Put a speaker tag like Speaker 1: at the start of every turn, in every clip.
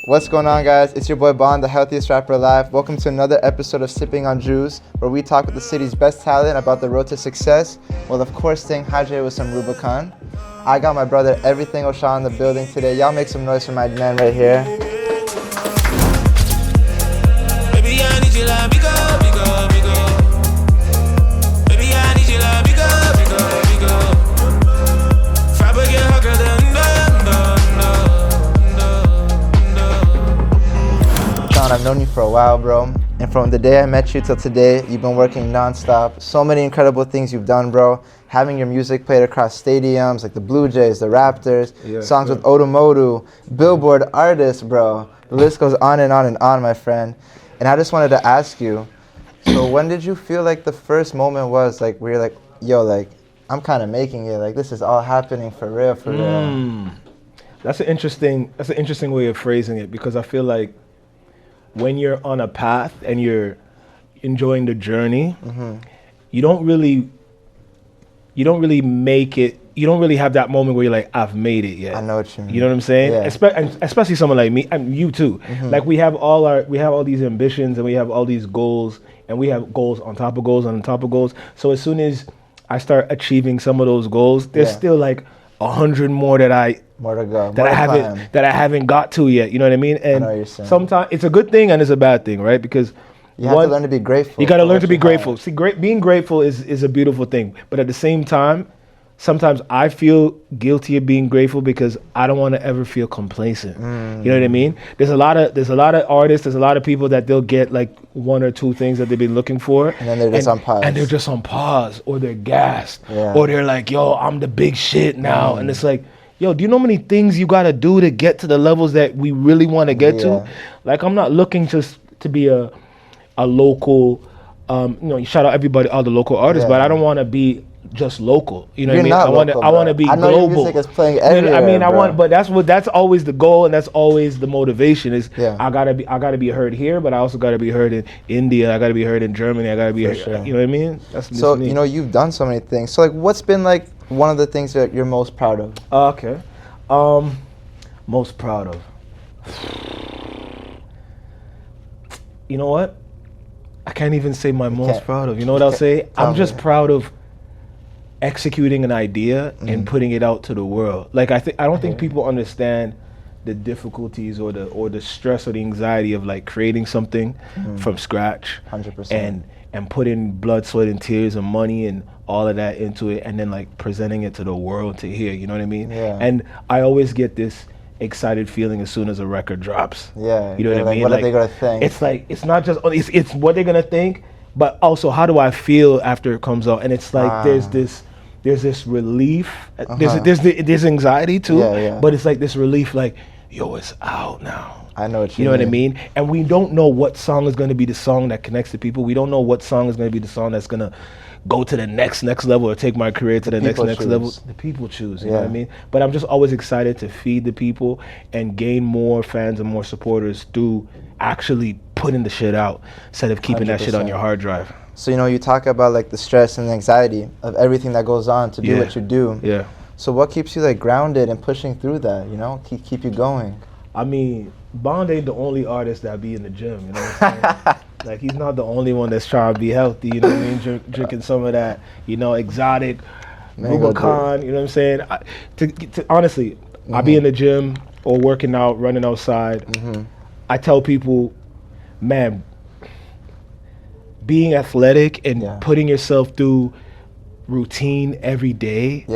Speaker 1: What's going on, guys? It's your boy Bond, the healthiest rapper alive. Welcome to another episode of Sipping on Juice, where we talk with the city's best talent about the road to success, while of course staying hydrated with some Rubicon. I got my brother EverythingOShauN in the building today. Y'all make some noise for my man right here.
Speaker 2: Baby, I need you like bigger, bigger, bigger. Baby, I need you like bigger, bigger, bigger. Fabricate hugger than
Speaker 1: Sean, I've known you for a while, bro. And from the day I met you till today, you've been working nonstop. So many incredible things you've done, bro. Having your music played across stadiums like the Blue Jays, the Raptors, songs with Odomodu, Billboard artists, bro. The list goes on and on and on, my friend. And I just wanted to ask you, so when did you feel like the first moment was like where you're like, yo, like, I'm kind of making it, like this is all happening for real, for real?
Speaker 3: That's an interesting way of phrasing it, because I feel like when you're on a path and you're enjoying the journey, you don't really make it. You don't really have that moment where you're like, I've made it yet.
Speaker 1: I know what you mean.
Speaker 3: You know what I'm saying?
Speaker 1: Yeah.
Speaker 3: Especially someone like me and you too. Like we have all these ambitions and we have all these goals, and we have goals on top of goals on top of goals. So as soon as I start achieving some of those goals, there's still like 100 more that I haven't got to yet. You know what I mean? And sometimes it's a good thing and it's a bad thing, right? Because
Speaker 1: you have to learn to be grateful.
Speaker 3: You got to learn to be grateful. See, being grateful is a beautiful thing, but at the same time, sometimes I feel guilty of being grateful because I don't want to ever feel complacent. You know what I mean? There's a lot of artists, there's a lot of people that they'll get like one or two things that they've been looking for,
Speaker 1: and then they're just on pause.
Speaker 3: And they're just on pause, or they're gassed, or they're like, yo, I'm the big shit now. And it's like, yo, do you know how many things you got to do to get to the levels that we really want to get to? Like, I'm not looking just to be a local, you shout out everybody, all the local artists, but I don't want to be just local. You know what I mean? I want to be global.
Speaker 1: Your music is playing everywhere,
Speaker 3: I mean, but that's always the goal, and that's always the motivation is I gotta be heard here, but I also gotta be heard in India, I gotta be heard in Germany, I gotta be heard, you know what I mean? That's
Speaker 1: so me. You know, you've done so many things. So like, what's been like one of the things that you're most proud of?
Speaker 3: Okay. Most proud of. You know what? I can't even say my most proud of. You know what I'll say? I'm just proud of executing an idea and putting it out to the world. Like I don't think people understand the difficulties or the stress or the anxiety of like creating something from scratch.
Speaker 1: 100%.
Speaker 3: And putting blood, sweat, and tears and money and all of that into it, and then like presenting it to the world to hear. You know what I mean?
Speaker 1: Yeah.
Speaker 3: And I always get this excited feeling as soon as a record drops.
Speaker 1: Yeah.
Speaker 3: You know what I mean?
Speaker 1: What are they gonna think?
Speaker 3: It's like it's not just it's what they're gonna think, but also how do I feel after it comes out? And it's like there's this relief. There's anxiety too, but it's like this relief, like, yo, it's out now.
Speaker 1: I know what you
Speaker 3: know what I mean? And we don't know what song is going to be the song that connects to people. We don't know what song is going to be the song that's going to go to the next level or take my career to the next level. The people choose, you know what I mean? But I'm just always excited to feed the people and gain more fans and more supporters through actually putting the shit out instead of keeping 100%. That shit on your hard drive.
Speaker 1: So, you know, you talk about like the stress and the anxiety of everything that goes on to do what you do.
Speaker 3: Yeah.
Speaker 1: So what keeps you like grounded and pushing through that, you know, keep you going?
Speaker 3: I mean, Bond ain't the only artist that be in the gym, you know what I'm saying? Like, he's not the only one that's trying to be healthy, you know what I mean? Drinking some of that, you know, exotic, Rubicon, you know what I'm saying? Honestly, I be in the gym or working out, running outside. I tell people, man, being athletic and putting yourself through routine every day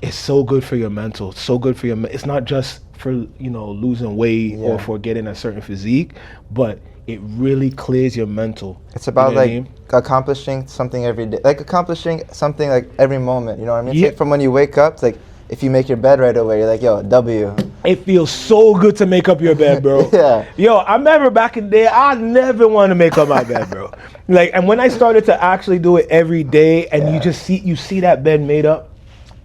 Speaker 3: is so good for your mental, so good for your it's not just for, you know, losing weight or for getting a certain physique, but it really clears your mental.
Speaker 1: It's about like accomplishing something every day, like accomplishing something like every moment, you know what I mean? Yeah. From when you wake up, it's like if you make your bed right away, you're like, yo, W.
Speaker 3: It feels so good to make up your bed, bro. Yo, I remember back in the day, I never wanted to make up my bed, bro. Like, and when I started to actually do it every day, and you see that bed made up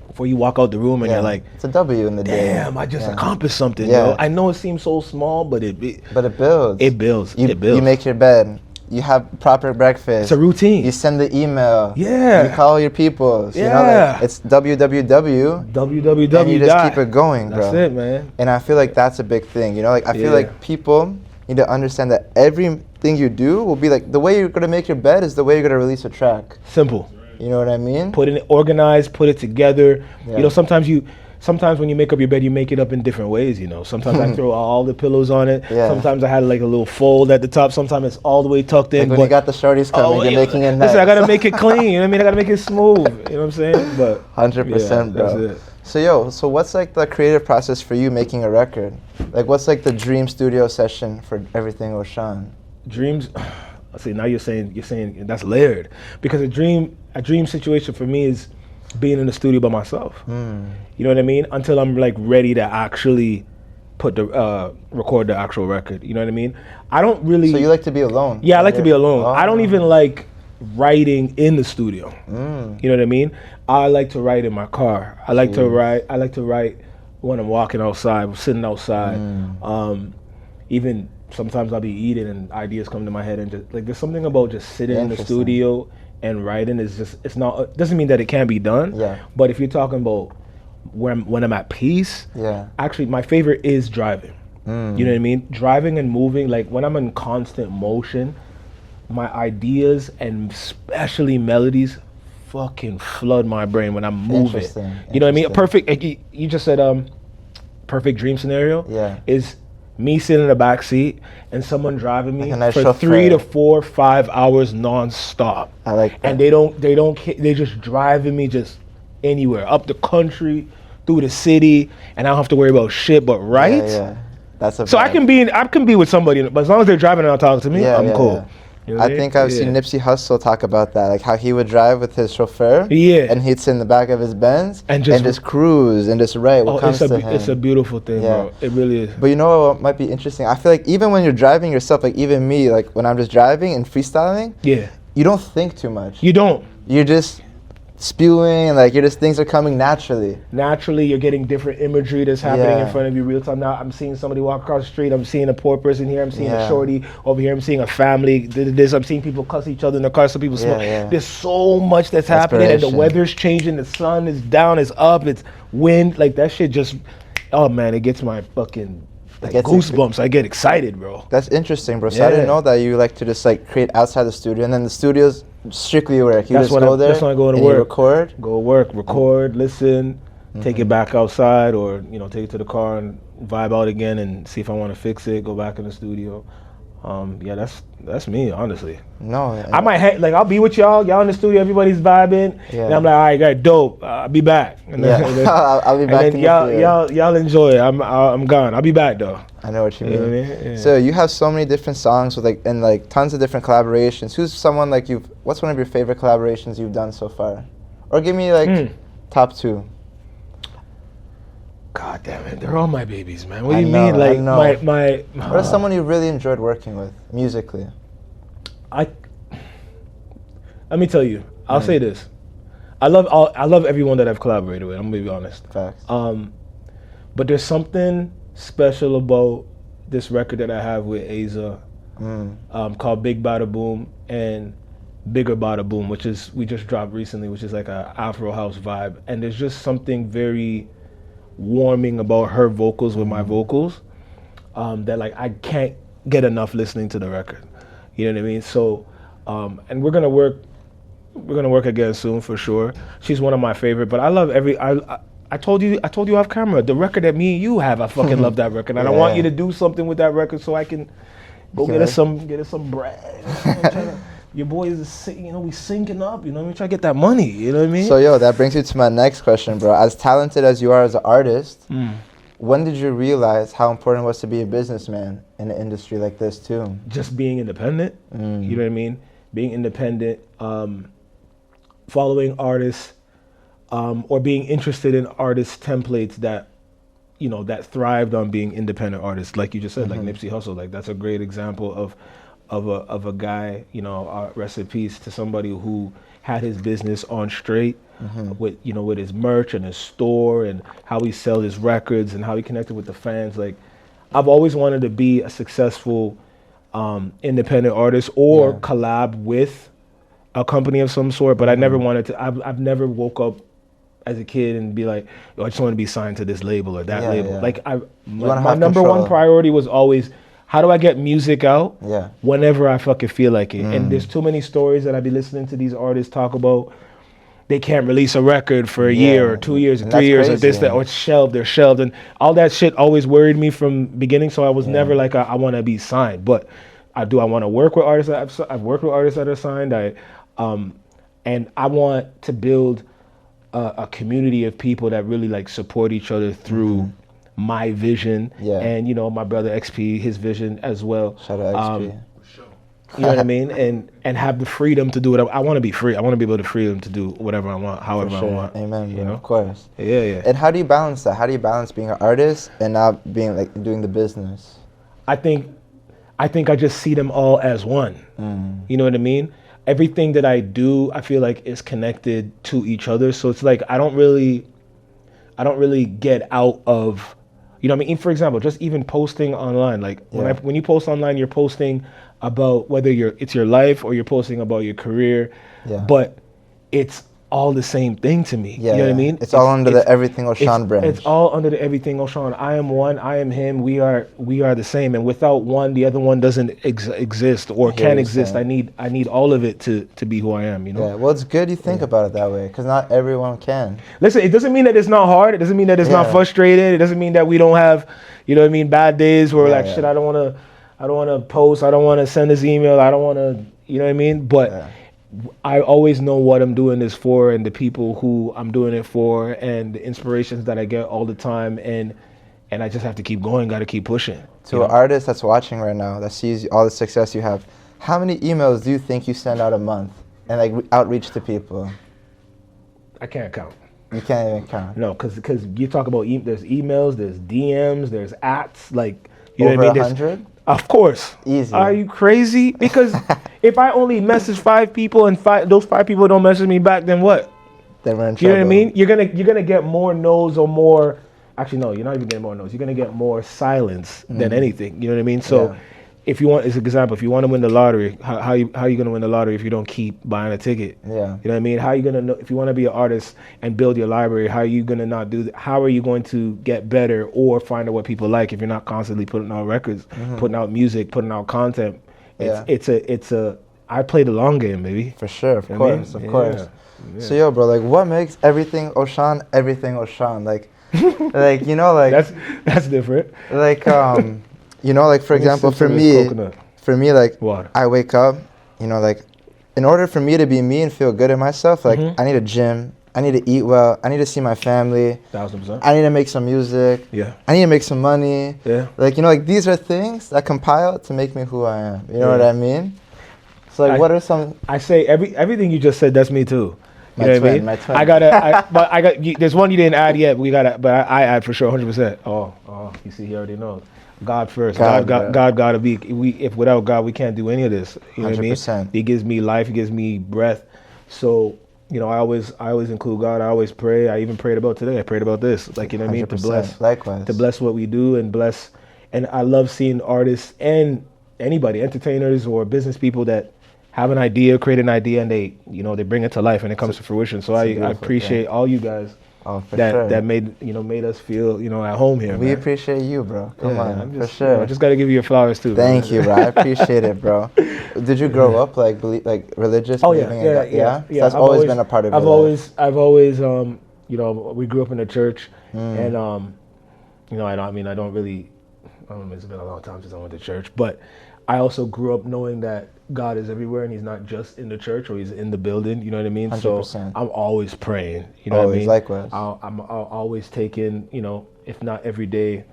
Speaker 3: before you walk out the room, and you're like,
Speaker 1: it's a W in the day.
Speaker 3: Damn, I just accomplished something, yo. I know it seems so small, but it
Speaker 1: builds.
Speaker 3: It builds.
Speaker 1: You make your bed. you have proper breakfast.
Speaker 3: It's a routine.
Speaker 1: You send the email.
Speaker 3: Yeah.
Speaker 1: You call your people.
Speaker 3: Yeah.
Speaker 1: You know, like, it's www.
Speaker 3: www.
Speaker 1: And you just keep it going, bro.
Speaker 3: That's it, man.
Speaker 1: And I feel like that's a big thing. You know, like I feel like people need to understand that everything you do will be like the way you're gonna make your bed is the way you're gonna release a track.
Speaker 3: Simple.
Speaker 1: You know what I mean?
Speaker 3: Put it organized, put it together.
Speaker 1: Yeah.
Speaker 3: You know, sometimes when you make up your bed, you make it up in different ways, you know. Sometimes I throw all the pillows on it.
Speaker 1: Yeah.
Speaker 3: Sometimes I had like a little fold at the top. Sometimes it's all the way tucked in.
Speaker 1: Like when you got the shorties coming, you're making it nice.
Speaker 3: Listen, I gotta make it clean, you know what I mean? I gotta make it smooth, you know what I'm saying? But
Speaker 1: 100%, bro.
Speaker 3: That's it.
Speaker 1: So what's like the creative process for you making a record? Like what's like the dream studio session for EverythingOShauN?
Speaker 3: Dreams, see, now you're saying that's layered. Because a dream situation for me is being in the studio by myself. You know what I mean? Until I'm like ready to actually record the actual record. You know what I mean? I don't really.
Speaker 1: So you like to be alone?
Speaker 3: Yeah, I like to be alone.
Speaker 1: Oh.
Speaker 3: I don't even like writing in the studio. You know what I mean? I like to write in my car. I like to write when I'm walking outside, sitting outside. Even sometimes I'll be eating and ideas come to my head, and just like there's something about just sitting in the studio and writing is just doesn't mean that it can't be done.
Speaker 1: Yeah.
Speaker 3: But if you're talking about when I'm at peace, actually my favorite is driving. You know what I mean? Driving and moving, like when I'm in constant motion, my ideas and especially melodies fucking flood my brain when I'm moving. You know what I mean? A perfect, like you just said, perfect dream scenario is me sitting in the back seat and someone driving me
Speaker 1: nice
Speaker 3: for
Speaker 1: chauffeur.
Speaker 3: 3 to 4, 5 hours non-stop.
Speaker 1: I like that.
Speaker 3: And they just driving me just anywhere, up the country, through the city, and I don't have to worry about shit but right.
Speaker 1: Yeah. That's a
Speaker 3: so I can be with somebody, but as long as they're driving and not talking to me, I'm cool.
Speaker 1: Yeah.
Speaker 3: You know what
Speaker 1: I think I've seen Nipsey Hussle talk about that, like how he would drive with his chauffeur, and he'd sit in the back of his Benz and just cruise and just write what comes to him.
Speaker 3: It's a beautiful thing, bro. It really is.
Speaker 1: But you know what might be interesting? I feel like even when you're driving yourself, like even me, like when I'm just driving and freestyling, you don't think too much.
Speaker 3: You don't.
Speaker 1: You're just spewing, and like things are coming naturally.
Speaker 3: Naturally, you're getting different imagery that's happening in front of you real time. Now I'm seeing somebody walk across the street. I'm seeing a poor person here. I'm seeing a shorty over here. I'm seeing a family. I'm seeing people cuss each other in the car. Some people smoke. There's so much that's happening, and the weather's changing. The sun is down. It's up. It's wind. Like that shit just. Oh man, it gets my fucking. Like goosebumps. I get excited, bro.
Speaker 1: That's interesting, bro. So I didn't know that you like to just like create outside the studio, and then the studio's strictly work. You just go there.
Speaker 3: That's when I go to work.
Speaker 1: Record.
Speaker 3: Go work, record, listen, take it back outside, or take it to the car and vibe out again, and see if I want to fix it. Go back in the studio. That's me, honestly.
Speaker 1: No,
Speaker 3: I might I'll be with y'all in the studio, everybody's vibing, and I'm like, all right, guys, dope. I'll be back. And then,
Speaker 1: I'll be back.
Speaker 3: And then y'all enjoy it. I'm gone. I'll be back though.
Speaker 1: I know what you mean.
Speaker 3: You know what I mean? Yeah.
Speaker 1: So you have so many different songs with and tons of different collaborations. Who's someone what's one of your favorite collaborations you've done so far? Or give me top 2. God damn it,
Speaker 3: they're all my babies, man. What do you mean? Like my
Speaker 1: what is someone you really enjoyed working with musically?
Speaker 3: Let me tell you. I'll say this. I love everyone that I've collaborated with. I'm gonna be honest.
Speaker 1: Facts.
Speaker 3: But there's something special about this record that I have with Aza, called Big Bada Boom and Bigger Bada Boom, which is we just dropped recently, which is like a Afro house vibe. And there's just something very warming about her vocals with my vocals, that like I can't get enough listening to the record. You know what I mean? So, and we're gonna work again soon for sure. She's one of my favorite, but I love I told you off camera, the record that me and you have, I fucking love that record, and I want you to do something with that record so I can go get us some bread. Your boys we syncing up, we try to get that money, you know what I mean?
Speaker 1: So that brings me to my next question, bro. As talented as you are as an artist, when did you realize how important it was to be a businessman in an industry like this too?
Speaker 3: Just being independent, you know what I mean? Being independent, following artists, or being interested in artist templates that thrived on being independent artists, like you just said, like Nipsey Hussle. Like that's a great example of a guy, rest in peace to somebody who had his business on straight, with his merch and his store and how he sells his records and how he connected with the fans. Like I've always wanted to be a successful independent artists or
Speaker 1: Yeah.
Speaker 3: collab with a company of some sort. But I never wanted to. I've never woke up as a kid and be like, oh, I just want to be signed to this label or that
Speaker 1: Yeah,
Speaker 3: label.
Speaker 1: yeah.
Speaker 3: Like
Speaker 1: wanna
Speaker 3: my
Speaker 1: have
Speaker 3: number one
Speaker 1: control.
Speaker 3: priority was always, how do I get music out
Speaker 1: Yeah.
Speaker 3: whenever I fucking feel like it? And there's too many stories that I be listening to these artists talk about. They can't release a record for a year or 2 years or
Speaker 1: And
Speaker 3: 3
Speaker 1: that's
Speaker 3: years or this,
Speaker 1: crazy.
Speaker 3: that, or it's shelved, they're shelved. And all that shit always worried me from beginning. So I was never like, I want to be signed. But I want to work with artists. I've worked with artists that are signed. And I want to build a community of people that really like support each other through my vision.
Speaker 1: Yeah.
Speaker 3: And, my brother XP, his vision as well.
Speaker 1: Shout out XP.
Speaker 3: You know what I mean? And have the freedom to do what I want to be free. I want to be able to freedom to do whatever I want, however
Speaker 1: For
Speaker 3: I
Speaker 1: sure.
Speaker 3: want.
Speaker 1: Amen, bro.
Speaker 3: You know?
Speaker 1: Of course.
Speaker 3: Yeah.
Speaker 1: And how do you balance that? How do you balance being an artist and not being like doing the business?
Speaker 3: I think I just see them all as one. You know what I mean? Everything that I do, I feel like is connected to each other. So it's like I don't really get out of, you know what I mean? For example, just even posting online. Like when you post online, you're posting about whether it's your life or you're posting about your career.
Speaker 1: Yeah.
Speaker 3: But it's all the same thing to me.
Speaker 1: Yeah,
Speaker 3: you know what I mean?
Speaker 1: It's all under the EverythingOShauN brand.
Speaker 3: It's all under the EverythingOShauN. I am one. I am him. We are the same. And without one, the other one doesn't exist or can exist. I need all of it to be who I am. You know.
Speaker 1: Yeah. Well, it's good you think about it that way because not everyone can.
Speaker 3: Listen, it doesn't mean that it's not hard. It doesn't mean that it's not frustrated. It doesn't mean that we don't have, you know what I mean, bad days where we're like, shit, I don't want to post. I don't want to send this email. I don't want to, you know what I mean? But I always know what I'm doing this for and the people who I'm doing it for and the inspirations that I get all the time. And I just have to keep going, got to keep pushing.
Speaker 1: To an artist that's watching right now that sees all the success you have, how many emails do you think you send out a month and like outreach to people?
Speaker 3: I can't count.
Speaker 1: You can't even count.
Speaker 3: No, because you talk about there's emails, there's DMs, there's ats, like, you
Speaker 1: Over
Speaker 3: know what I mean?
Speaker 1: 100?
Speaker 3: Of course.
Speaker 1: Easy.
Speaker 3: Are you crazy? Because if I only message 5 people and those 5 people don't message me back, then what?
Speaker 1: Then we're in
Speaker 3: You
Speaker 1: trouble.
Speaker 3: know what I mean? You're gonna get more no's or more. Actually, no, you're not even getting more no's. You're gonna get more silence than anything. You know what I mean? So, if you want, as an example, if you want to win the lottery, how you gonna win the lottery if you don't keep buying a ticket?
Speaker 1: Yeah.
Speaker 3: You know what I mean? How you gonna know if you want to be an artist and build your library? How are you gonna not do that? How are you going to get better or find out what people like if you're not constantly putting out records, putting out music, putting out content? It's a I play the long game, baby.
Speaker 1: For sure, of
Speaker 3: You know what I
Speaker 1: course,
Speaker 3: mean?
Speaker 1: of course.
Speaker 3: Yeah.
Speaker 1: So yo, bro, like, what makes EverythingOShauN EverythingOShauN? Like, like you know, like
Speaker 3: that's different.
Speaker 1: like you know, like for
Speaker 3: Let me
Speaker 1: example,
Speaker 3: sip
Speaker 1: for
Speaker 3: some of this
Speaker 1: me,
Speaker 3: coconut.
Speaker 1: like
Speaker 3: Water.
Speaker 1: I wake up, you know, like in order for me to be me and feel good in myself, like I need a gym, I need to eat well, I need to see my family,
Speaker 3: 1000%.
Speaker 1: I need to make some music,
Speaker 3: Yeah.
Speaker 1: I need to make some money.
Speaker 3: Yeah.
Speaker 1: Like, you know, like these are things that compile to make me who I am. You know what
Speaker 3: Yeah.
Speaker 1: I mean? So like, what are some?
Speaker 3: I say everything you just said. That's me too. You
Speaker 1: My
Speaker 3: know what I
Speaker 1: twin,
Speaker 3: mean?
Speaker 1: my twin.
Speaker 3: I got. There's one you didn't add yet. But I add for sure, 100%. Oh, you see, he already knows. God first. God gotta be. If without God, we can't do any of this. You know what I mean?
Speaker 1: 100%.
Speaker 3: He gives me life. He gives me breath. So, you know, I always include God. I always pray. I even prayed about today. I prayed about this. Like, you know what I mean? To
Speaker 1: 100%.
Speaker 3: bless.
Speaker 1: Likewise.
Speaker 3: To bless what we do and bless. And I love seeing artists and anybody, entertainers or business people that have an idea, create an idea, and they bring it to life and it comes to fruition. So I appreciate all you guys that made us feel, at home here.
Speaker 1: We
Speaker 3: man.
Speaker 1: appreciate you, bro. Come on,
Speaker 3: for
Speaker 1: sure.
Speaker 3: I just got to give you your flowers too.
Speaker 1: Thank you, bro. I appreciate it, bro. Did you grow up like religious?
Speaker 3: Oh yeah,
Speaker 1: believing in God?
Speaker 3: yeah.
Speaker 1: So that's always been a part of
Speaker 3: I've
Speaker 1: your
Speaker 3: always,
Speaker 1: life.
Speaker 3: I've always, we grew up in the church, and I don't know, it's been a long time since I went to church, but I also grew up knowing that God is everywhere and he's not just in the church or he's in the building, you know what I mean?
Speaker 1: 100%.
Speaker 3: So I'm always praying, you know what I mean?
Speaker 1: Likewise.
Speaker 3: I'm always taking, if not every day,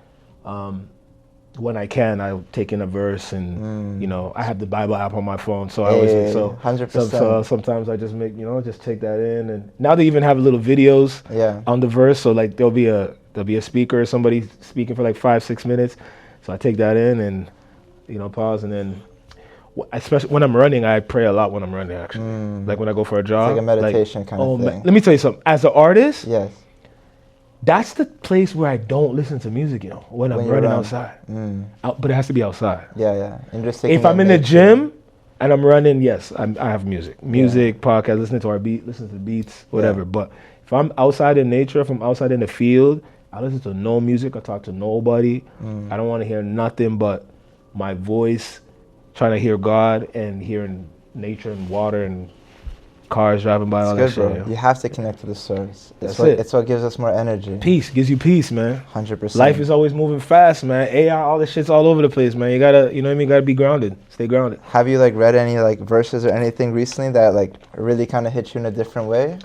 Speaker 3: when I can, I'll take in a verse and, I have the Bible app on my phone. So I always,
Speaker 1: 100%.
Speaker 3: so sometimes I just make, just take that in. And now they even have little videos on the verse. So like there'll be a speaker or somebody speaking for like 5-6 minutes. So I take that in and, pause, and then, especially when I'm running, I pray a lot when I'm running. Actually, like when I go for a jog,
Speaker 1: It's like a meditation kind of thing.
Speaker 3: Let me tell you something. As an artist,
Speaker 1: Yes.
Speaker 3: That's the place where I don't listen to music, when I'm running outside. But it has to be outside.
Speaker 1: Yeah. Interesting.
Speaker 3: If I'm in the gym and I'm running, yes, I have music. Podcast, listening to listen to beats, whatever.
Speaker 1: Yeah.
Speaker 3: But if I'm outside in nature, if I'm outside in the field, I listen to no music. I talk to nobody. I don't want to hear nothing but my voice, trying to hear God and hearing nature and water and cars driving by, all that shit.
Speaker 1: Bro. You have to connect to the source.
Speaker 3: That's
Speaker 1: It's what gives us more energy.
Speaker 3: Peace, gives you peace, man.
Speaker 1: 100%.
Speaker 3: Life is always moving fast, man. AI, all this shit's all over the place, man. You gotta, you know what I mean? Gotta be grounded. Stay grounded.
Speaker 1: Have you read any verses or anything recently that really kind of hit you in a different way?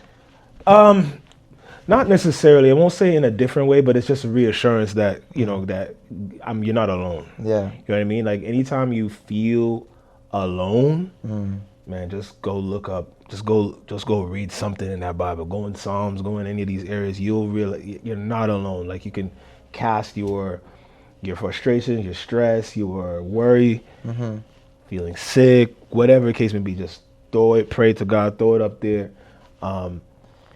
Speaker 3: Not necessarily. I won't say in a different way, but it's just a reassurance that, that you're not alone.
Speaker 1: Yeah.
Speaker 3: You know what I mean? Like anytime you feel alone, man, just go look up. Just go read something in that Bible. Go in Psalms, go in any of these areas. You'll realize you're not alone. Like you can cast your frustrations, your stress, your worry, feeling sick, whatever the case may be. Just throw it, pray to God, throw it up there,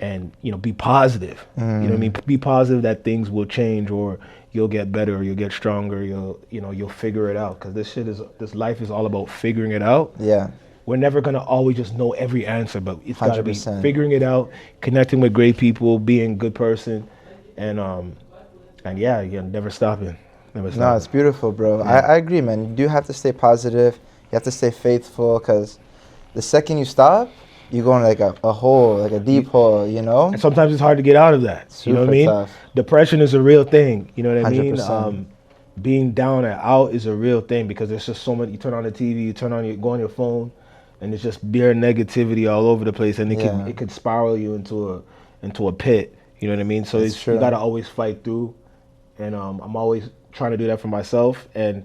Speaker 3: and be positive. You know what I mean? Be positive that things will change, or you'll get better, or you'll get stronger. You'll figure it out, because this life is all about figuring it out.
Speaker 1: Yeah.
Speaker 3: We're never going to always just know every answer, but it's got to be
Speaker 1: 100%.
Speaker 3: figuring it out, connecting with great people, being a good person, and yeah, you're never stopping.
Speaker 1: No, it's beautiful, bro. Yeah. I agree, man. You do have to stay positive. You have to stay faithful, because the second you stop, you go in a hole, a deep hole,
Speaker 3: And sometimes it's hard to get out of that.
Speaker 1: Super
Speaker 3: you know what I mean?
Speaker 1: Tough.
Speaker 3: Depression is a real thing. You know what I
Speaker 1: 100%.
Speaker 3: mean? Being down and out is a real thing, because there's just so much. You turn on the TV, you go on your phone, and it's just bare negativity all over the place, and it could spiral you into a pit. You know what I mean? So you gotta always fight through, and I'm always trying to do that for myself, and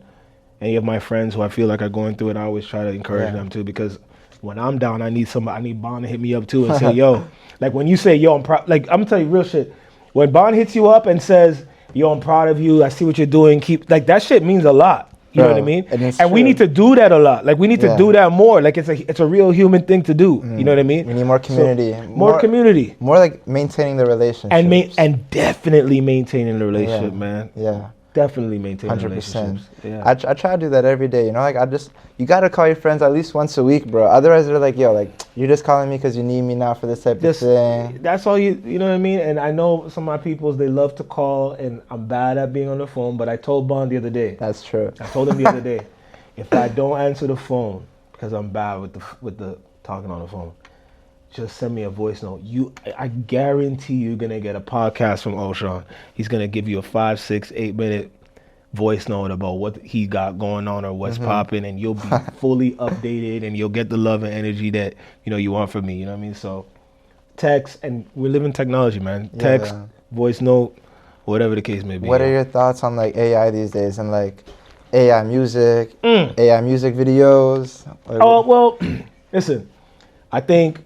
Speaker 3: any of my friends who I feel like are going through it, I always try to encourage them too, because when I'm down, I need Bond to hit me up too and say, yo, like when you say, yo, I'm proud, like I'm gonna tell you real shit. When Bond hits you up and says, yo, I'm proud of you, I see what you're doing, that shit means a lot. You know what I mean? And we need to do that a lot. Like we need to do that more. Like it's a real human thing to do. You know what I mean?
Speaker 1: We need more community.
Speaker 3: So, more community.
Speaker 1: More like maintaining the relationship.
Speaker 3: And definitely maintaining the relationship, man.
Speaker 1: Yeah.
Speaker 3: Definitely maintaining
Speaker 1: 100%.
Speaker 3: relationships. Yeah.
Speaker 1: I try to do that every day. You gotta call your friends at least once a week, bro. Otherwise they're like, yo, you're just calling me because you need me now for this type of thing.
Speaker 3: That's all you know what I mean? And I know some of my peoples, they love to call, and I'm bad at being on the phone, but I told Bond the other day.
Speaker 1: That's true.
Speaker 3: I told him the other day, if I don't answer the phone because I'm bad with the talking on the phone, just send me a voice note. I guarantee you're gonna get a podcast from OShauN. He's gonna give you a 5, 6, 8 minute voice note about what he got going on or what's popping, and you'll be fully updated, and you'll get the love and energy that you want from me. You know what I mean? So text, and we live in technology, man. Text, voice note, whatever the case may be.
Speaker 1: What are your thoughts on AI these days, and AI music, AI music videos?
Speaker 3: Well, listen, I think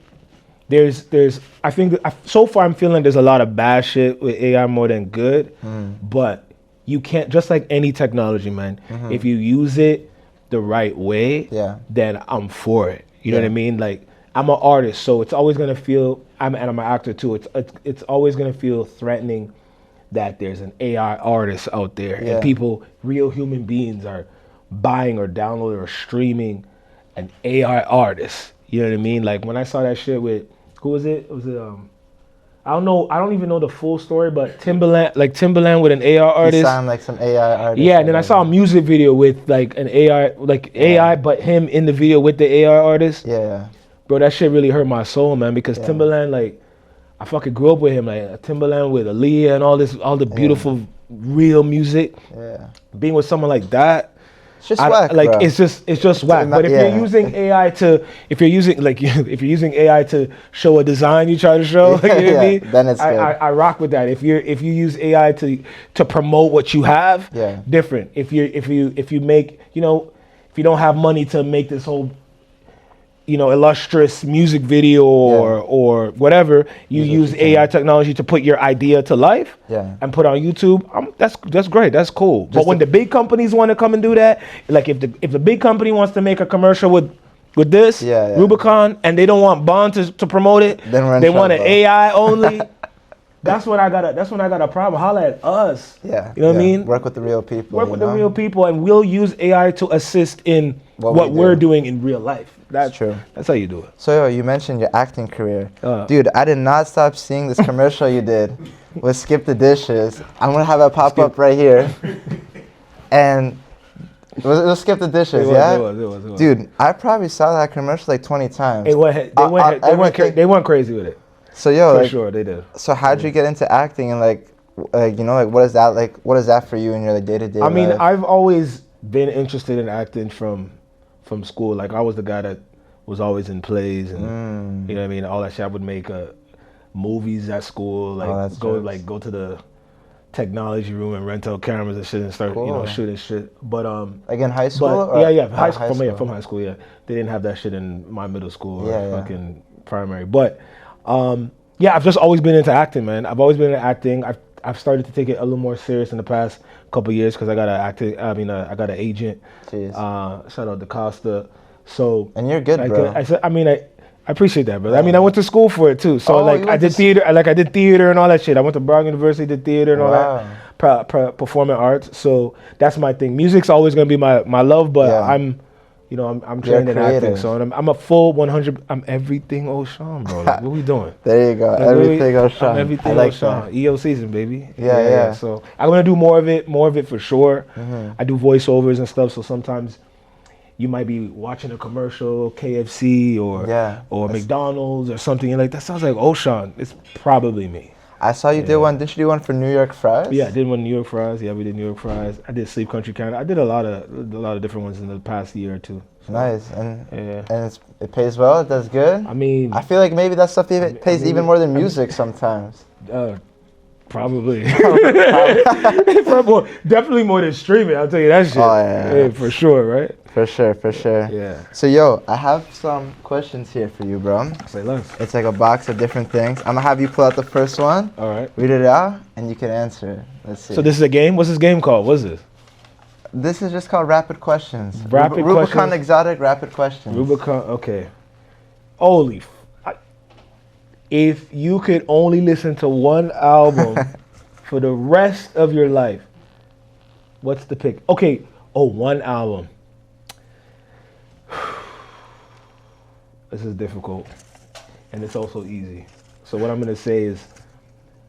Speaker 3: so far I'm feeling there's a lot of bad shit with AI more than good, but you can't, just like any technology, man, if you use it the right way, then I'm for it. You know what I mean? Like, I'm an artist, so it's always gonna feel, I'm an actor too, it's always gonna feel threatening that there's an AI artist out there, and people, real human beings, are buying or downloading or streaming an AI artist. You know what I mean? Like when I saw that shit with, who was it? I don't even know the full story, but Timbaland with an AI artist.
Speaker 1: He sound like some AI artist.
Speaker 3: Yeah, and then I saw a music video with an AI, but him in the video with the AI artist.
Speaker 1: Yeah.
Speaker 3: Bro, that shit really hurt my soul, man, because Timbaland, I fucking grew up with him, Timbaland with Aaliyah and all the beautiful real music. Yeah. Being with someone like that,
Speaker 1: it's just whack, bro.
Speaker 3: It's just whack. But if you're using AI if you're using AI to show a design you try to show, you know what I mean?
Speaker 1: Then it's good.
Speaker 3: I rock with that. If you use AI to promote what you have, different. If you make, if you don't have money to make this whole illustrious music video or whatever, you use AI technology to put your idea to life and put on YouTube. That's great. That's cool. But when the big companies want to come and do that, like if the big company wants to make a commercial with this Rubicon, and they don't want Bond to promote it,
Speaker 1: then
Speaker 3: they want an AI only. That's when I got a problem. Holla at us.
Speaker 1: Yeah.
Speaker 3: You know what I mean?
Speaker 1: Work with the real people.
Speaker 3: Work with the real people, and we'll use AI to assist in what we're doing in real life. That's
Speaker 1: true.
Speaker 3: That's how you do it.
Speaker 1: So yo, you mentioned your acting career. Dude, I did not stop seeing this commercial you did with Skip the Dishes. I'm gonna have it pop up right here. And it was Skip the Dishes, yeah?
Speaker 3: It was.
Speaker 1: Dude, I probably saw that commercial like 20 times.
Speaker 3: They went crazy with it.
Speaker 1: So yo,
Speaker 3: For
Speaker 1: like,
Speaker 3: sure, they did.
Speaker 1: So how'd you get into acting, and like you know, like what is that like? What is that for you in your like day-to-day
Speaker 3: I mean,
Speaker 1: life?
Speaker 3: I've always been interested in acting from school. Like I was the guy that was always in plays, and you know what I mean, all that shit. I would make movies at school, like go to the technology room and rent out cameras and shit and start shooting shit. But
Speaker 1: like in high school?
Speaker 3: High school. From high school. Yeah, they didn't have that shit in my middle school or fucking primary. But I've just always been into acting, man. I've always been into acting. I've started to take it a little more serious in the past couple of years because I got I got an agent. Shout out to Costa. So
Speaker 1: and you're good, bro.
Speaker 3: I appreciate that, brother. I mean, I went to school for it too. So I did theater. I did theater and all that shit. I went to Brown University, did theater and all that, performing arts. So that's my thing. Music's always gonna be my love, but I'm trained in acting, so I'm a full 100. I'm everything O'Shaun, bro. Like, what we doing?
Speaker 1: There you go. Everything O'Shaun.
Speaker 3: Everything O'Shaun. EO season, baby.
Speaker 1: Yeah.
Speaker 3: So I'm gonna do more of it for sure. I do voiceovers and stuff, so sometimes you might be watching a commercial, KFC or McDonald's or something. You're like, that sounds like O'Shaun. It's probably me.
Speaker 1: I saw you did one. Didn't you do one for New York Fries?
Speaker 3: Yeah, I did one New York Fries. Yeah, we did New York Fries. I did Sleep Country Canada. I did a lot of different ones in the past year or two. So,
Speaker 1: nice, and it pays well. It does good.
Speaker 3: I mean,
Speaker 1: I feel like maybe that stuff pays even more than music sometimes.
Speaker 3: Probably. Definitely more than streaming. I'll tell you that shit.
Speaker 1: Oh yeah,
Speaker 3: for sure, right?
Speaker 1: For sure.
Speaker 3: Yeah.
Speaker 1: So yo, I have some questions here for you, bro.
Speaker 3: Say less.
Speaker 1: It's like a box of different things. I'm gonna have you pull out the first one.
Speaker 3: All right.
Speaker 1: Read it out, and you can answer it. Let's see.
Speaker 3: So this is a game. What's this game called? What is this?
Speaker 1: This is just called Rapid Questions.
Speaker 3: Rapid
Speaker 1: Rubicon
Speaker 3: questions?
Speaker 1: Exotic Rapid Questions.
Speaker 3: Rubicon. Okay. Holy. If you could only listen to one album for the rest of your life, what's the pick? Okay. Oh, one album. This is difficult, and it's also easy. So what I'm gonna say is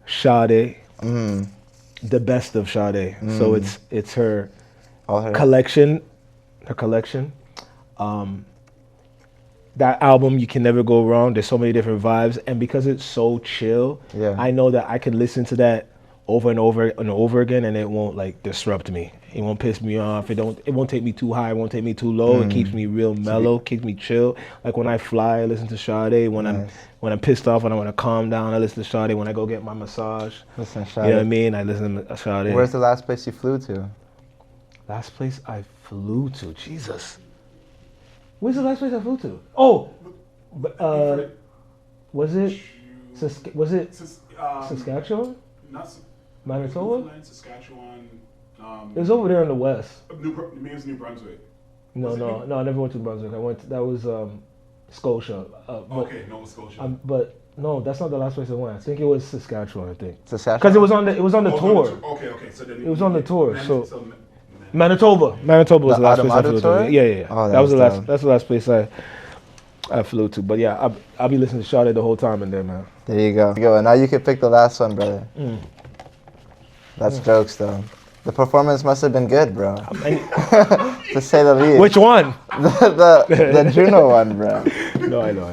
Speaker 3: Sade, the best of Sade. So it's her collection. That album, you can never go wrong. There's so many different vibes, and because it's so chill, I know that I can listen to that over and over and over again, and it won't like disrupt me. It won't piss me off. It won't take me too high. It won't take me too low. It keeps me real mellow. Keeps me chill. Like when I fly, I listen to Sade. When I'm pissed off, when I want to calm down, I listen to Sade. When I go get my massage,
Speaker 1: listen to Sade.
Speaker 3: You know what I mean? I listen to Sade.
Speaker 1: Where's the last place you flew to?
Speaker 3: Last place I flew to? Jesus. Where's the last place I flew to? Oh, was it Saskatchewan? Manitoba?
Speaker 4: Saskatchewan.
Speaker 3: It was over there in the west.
Speaker 4: New Brunswick.
Speaker 3: No, I never went to Brunswick. That was Scotia.
Speaker 4: Okay, Nova Scotia.
Speaker 3: But no, that's not the last place I went. I think it was Saskatchewan. I think
Speaker 1: Saskatchewan.
Speaker 3: because it was on the tour.
Speaker 4: Okay. So then
Speaker 3: it was on the tour. Manitoba was the last place I flew to. Yeah.
Speaker 1: Oh,
Speaker 3: that was the last. That's the last place I flew to. But yeah, I'll be listening to Sade the whole time in there, man.
Speaker 1: There you go. And now you can pick the last one, brother. That's jokes, though. The performance must have been good, bro. To say the least.
Speaker 3: Which one?
Speaker 1: the Juno one, bro.
Speaker 3: No, I know.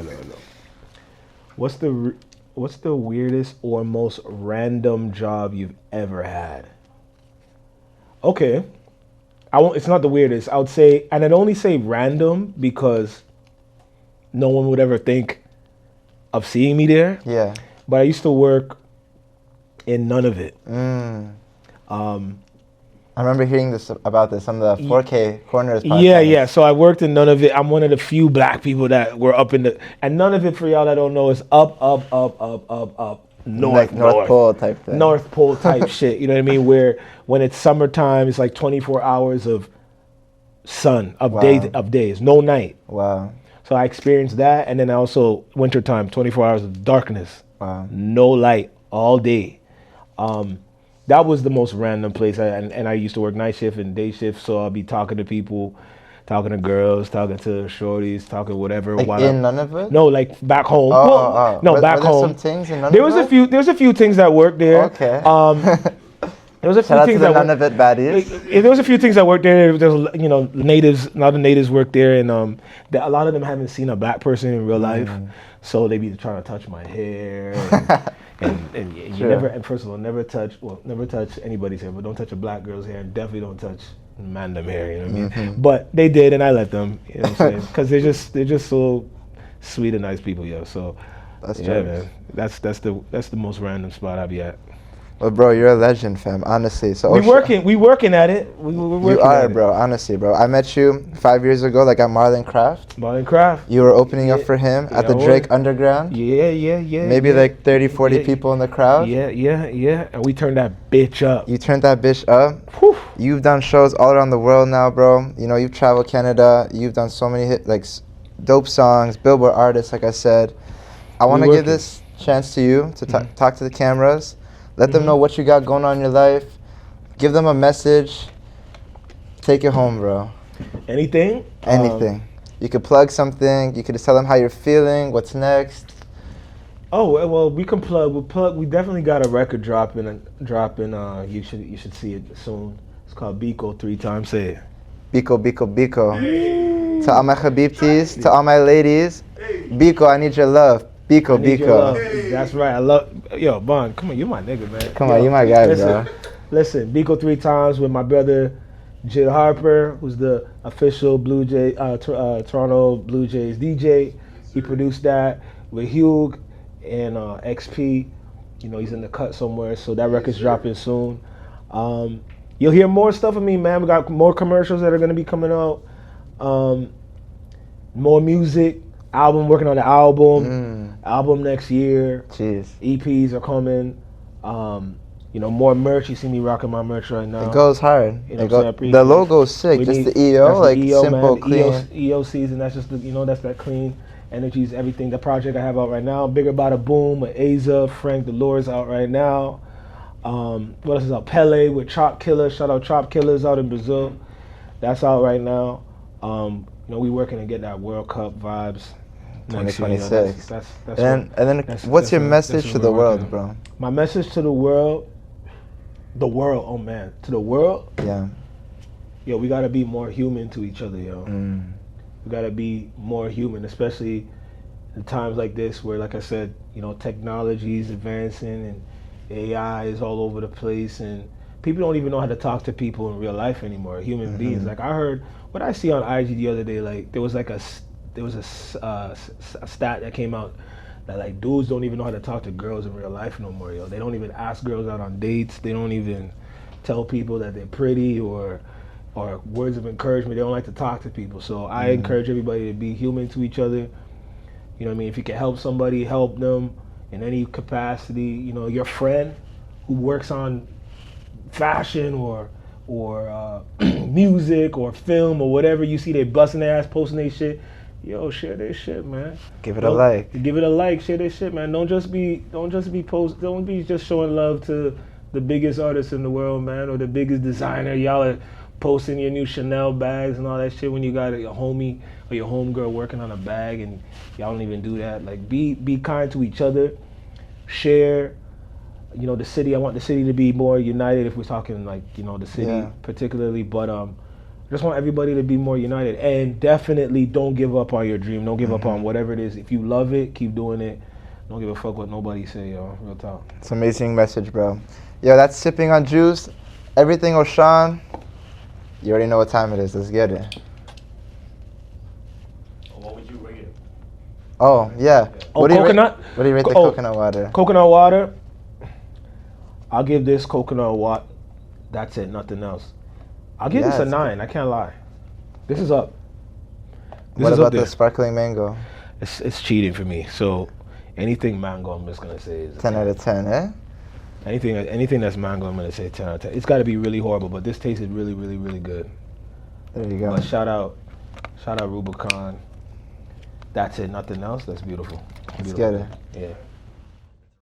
Speaker 3: What's the weirdest or most random job you've ever had? Okay. It's not the weirdest. I would say, and I'd only say random because no one would ever think of seeing me there.
Speaker 1: Yeah.
Speaker 3: But I used to work in Nunavut.
Speaker 1: I remember hearing about this on the 4K Corners podcast.
Speaker 3: Yeah. So I worked in Nunavut. I'm one of the few black people that were up in and Nunavut, for y'all that don't know, is up, north
Speaker 1: Pole type thing.
Speaker 3: North Pole type shit. You know what I mean? Where when it's summertime, it's like 24 hours of sun, days, no night.
Speaker 1: Wow.
Speaker 3: So I experienced that, and then also wintertime, 24 hours of darkness.
Speaker 1: Wow.
Speaker 3: No light all day. That was the most random place. And I used to work night shift and day shift, so I'll be talking to people, talking to girls, talking to shorties, talking whatever.
Speaker 1: Like in Nunavut?
Speaker 3: No, like back home. No,
Speaker 1: were,
Speaker 3: back
Speaker 1: were there
Speaker 3: home.
Speaker 1: Some things in Nunavut?
Speaker 3: There was a few things that worked there.
Speaker 1: Okay.
Speaker 3: There was a few
Speaker 1: Shout out
Speaker 3: things
Speaker 1: to the
Speaker 3: that
Speaker 1: Nunavut baddies.
Speaker 3: there was a few things that worked there. There was, you know, natives. A lot of natives worked there, and a lot of them haven't seen a black person in real life, so they be trying to touch my hair. And you
Speaker 1: Sure.
Speaker 3: never, and first of all, never touch anybody's hair, but don't touch a black girl's hair, and definitely don't touch mandem hair. You know what I mean? But they did, and I let them. You know what I'm saying? Because they're just so sweet and nice people, yo. So
Speaker 1: That's
Speaker 3: yeah,
Speaker 1: jokes.
Speaker 3: man. That's the most random spot I be at.
Speaker 1: Well, bro, you're a legend, fam. Honestly, so
Speaker 3: We working at it. We're working
Speaker 1: You are,
Speaker 3: at it.
Speaker 1: bro. Honestly, bro. I met you 5 years ago, like at Marlon Craft.
Speaker 3: Marlon Craft.
Speaker 1: You were opening up for him at the
Speaker 3: Yeah,
Speaker 1: Drake Underground.
Speaker 3: Yeah.
Speaker 1: Maybe
Speaker 3: yeah.
Speaker 1: like 30, 40
Speaker 3: Yeah.
Speaker 1: people in the crowd.
Speaker 3: Yeah. And we turned that bitch up.
Speaker 1: You turned that bitch up.
Speaker 3: Whew.
Speaker 1: You've done shows all around the world now, bro. You know, you've traveled Canada. You've done so many dope songs, Billboard artists, like I said. I want to give
Speaker 3: working.
Speaker 1: this chance to you to talk to the cameras. Let them know what you got going on in your life. Give them a message. Take it home, bro.
Speaker 3: Anything?
Speaker 1: Anything. You could plug something. You could just tell them how you're feeling. What's next?
Speaker 3: Oh well, we can plug. We definitely got a record dropping. You should see it soon. It's called Biko 3 times. Say it.
Speaker 1: Biko, Biko, Biko. To all my Habibtis, to all my ladies. Biko, I need your love. Biko,
Speaker 3: I need your love.
Speaker 1: Biko.
Speaker 3: That's right. I love. Yo, Bon, come on, you my nigga, man.
Speaker 1: Come on, you my guy, bro.
Speaker 3: Listen, Biko 3 times with my brother Jid Harper, who's the official Toronto Blue Jays DJ. He produced that with Hugh and XP. You know, he's in the cut somewhere, so that record's dropping soon. You'll hear more stuff from me, man. We got more commercials that are gonna be coming out. More music. Working on the album next year.
Speaker 1: Jeez.
Speaker 3: EPs are coming. You know, more merch. You see me rocking my merch right now.
Speaker 1: It goes hard.
Speaker 3: You know what I'm saying? I
Speaker 1: The logo's sick. Just the EO,
Speaker 3: that's
Speaker 1: like
Speaker 3: the EO,
Speaker 1: simple,
Speaker 3: man.
Speaker 1: clean.
Speaker 3: EO season. That's just that's that clean energies. Everything. The project I have out right now. Bigger Bada Boom with Aza, Frank Dolores out right now. What else is out? Pele with Chop Killer. Shout out Chop Killers out in Brazil. That's out right now. You know, we working to get that World Cup vibes.
Speaker 1: 2026.
Speaker 3: That's
Speaker 1: And then what's your message to the world, bro?
Speaker 3: My message to the world, oh man, to the world,
Speaker 1: Yeah.
Speaker 3: yo, we gotta be more human to each other, yo. We gotta be more human, especially in times like this where, like I said, you know, technology is advancing and AI is all over the place, and people don't even know how to talk to people in real life anymore, human beings. Like I heard, what I see on IG the other day, like there was a stat that came out that like dudes don't even know how to talk to girls in real life no more, yo. They don't even ask girls out on dates. They don't even tell people that they're pretty or words of encouragement. They don't like to talk to people. So I encourage everybody to be human to each other. You know what I mean? If you can help somebody, help them in any capacity. You know, your friend who works on fashion or music or film or whatever, you see they busting their ass, posting their shit. Yo, share their shit, man.
Speaker 1: Give it a like.
Speaker 3: Give it a like. Share their shit, man. Don't be just showing love to the biggest artist in the world, man, or the biggest designer. Y'all are posting your new Chanel bags and all that shit when you got your homie or your homegirl working on a bag and y'all don't even do that. Like, be kind to each other. Share. You know, the city. I want the city to be more united. If we're talking like, you know, the city particularly, but I just want everybody to be more united, and definitely don't give up on your dream. Don't give up on whatever it is. If you love it, keep doing it. Don't give a fuck what nobody say, yo. Real talk.
Speaker 1: It's an amazing message, bro. Yo, that's Sipping on Juice. EverythingOShauN. You already know what time it is. Let's get it.
Speaker 4: What would you rate it?
Speaker 1: Oh, yeah.
Speaker 3: Oh,
Speaker 1: What do you
Speaker 3: coconut?
Speaker 1: What do you rate the coconut water?
Speaker 3: Coconut water. I'll give this coconut water. That's it, nothing else. I'll give this a 9. I can't lie. This is up.
Speaker 1: What about the sparkling mango?
Speaker 3: It's cheating for me. So anything mango, I'm just gonna say is
Speaker 1: 10 out of 10, eh?
Speaker 3: Anything that's mango, I'm gonna say 10 out of 10. It's got to be really horrible, but this tasted really, really, really good.
Speaker 1: There you go.
Speaker 3: But shout out Rubicon. That's it, nothing else. That's beautiful.
Speaker 1: Let's get it.
Speaker 3: Yeah.